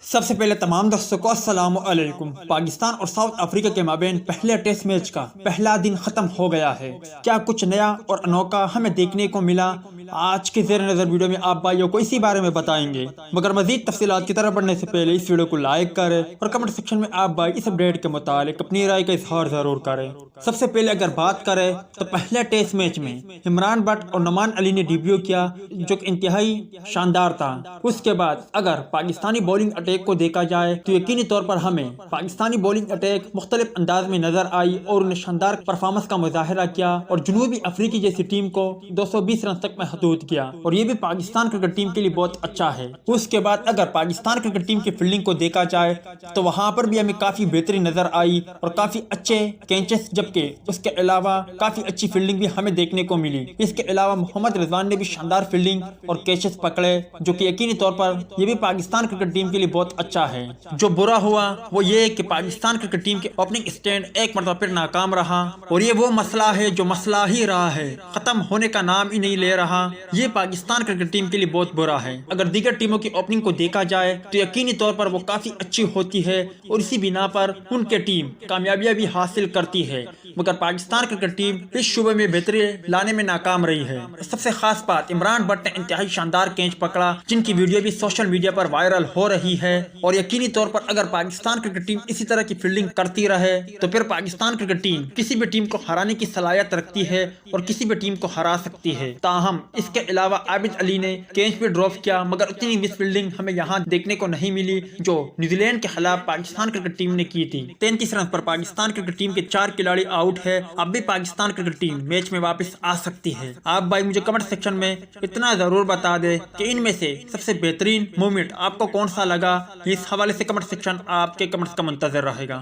سب سے پہلے تمام دوستوں کو السلام علیکم۔ پاکستان اور ساؤتھ افریقہ کے مابین پہلے ٹیسٹ میچ کا پہلا دن ختم ہو گیا ہے۔ کیا کچھ نیا اور انوکا ہمیں دیکھنے کو ملا؟ آج کے زیر نظر ویڈیو میں آپ بھائیوں کو اسی بارے میں بتائیں گے، مگر مزید تفصیلات کی طرف بڑھنے سے پہلے اس ویڈیو کو لائک کریں اور کمنٹ سیکشن میں آپ بھائی اس اپڈیٹ کے متعلق اپنی رائے کا اظہار ضرور کریں۔ سب سے پہلے اگر بات کریں تو پہلے ٹیسٹ میچ میں عمران بٹ اور نعمان علی نے ڈیبیو کیا، جو کہ انتہائی شاندار تھا۔ اس کے بعد اگر پاکستانی بولنگ اٹیک کو دیکھا جائے تو یقینی طور پر ہمیں پاکستانی بولنگ اٹیک مختلف انداز میں نظر آئی اور انہیں شاندار پرفارمنس کا مظاہرہ کیا اور جنوبی افریقی جیسی ٹیم کو 220 رن تک محدود کیا، اور یہ بھی پاکستان کرکٹ ٹیم کے لیے بہت اچھا ہے۔ اس کے بعد اگر پاکستان کرکٹ ٹیم کی فیلڈنگ کو دیکھا جائے تو وہاں پر بھی ہمیں کافی بہتری نظر آئی اور کافی اچھے کیچز، جبکہ اس کے علاوہ کافی اچھی فیلڈنگ بھی ہمیں دیکھنے کو ملی۔ اس کے علاوہ محمد رضوان نے بھی شاندار فیلڈنگ اور کیچز پکڑے، جو کہ یقینی طور پر یہ بھی پاکستان کرکٹ ٹیم کے لیے بہت اچھا ہے۔ جو برا ہوا وہ یہ کہ پاکستان کرکٹ ٹیم کے اوپننگ اسٹینڈ ایک مرتبہ پھر ناکام رہا، اور یہ وہ مسئلہ ہے جو مسئلہ ہی رہا ہے، ختم ہونے کا نام ہی نہیں لے رہا۔ یہ پاکستان کرکٹ ٹیم کے لیے بہت برا ہے۔ اگر دیگر ٹیموں کی اوپننگ کو دیکھا جائے تو یقینی طور پر وہ کافی اچھی ہوتی ہے اور اسی بنا پر ان کے ٹیم کامیابیاں بھی حاصل کرتی ہے، مگر پاکستان کرکٹ ٹیم اس شعبے میں بہتری لانے میں ناکام رہی ہے۔ سب سے خاص بات، عمران بٹ نے انتہائی شاندار کیچ پکڑا، جن کی ویڈیو بھی سوشل میڈیا پر وائرل ہو رہی ہے، اور یقینی طور پر اگر پاکستان کرکٹ ٹیم اسی طرح کی فیلڈنگ کرتی رہے تو پھر پاکستان کرکٹ ٹیم کسی بھی ٹیم کو ہرانے کی صلاحیت رکھتی ہے اور کسی بھی ٹیم کو ہرا سکتی ہے۔ تاہم اس کے علاوہ عابد علی نے کیچ بھی ڈراپ کیا، مگر اتنی مس فیلڈنگ ہمیں یہاں دیکھنے کو نہیں ملی جو نیوزی لینڈ کے خلاف پاکستان کرکٹ ٹیم نے کی تھی۔ 33 رن پر پاکستان کرکٹ ٹیم کے 4 کھلاڑی آؤٹ ہے۔ اب بھی پاکستان کرکٹ ٹیم میچ میں واپس آ سکتی ہے۔ آپ بھائی مجھے کمنٹ سیکشن میں اتنا ضرور بتا دیں کہ ان میں سے سب سے بہترین مومنٹ آپ کو کون سا لگا۔ اس حوالے سے کمنٹ سیکشن آپ کے کمنٹس کا منتظر رہے گا۔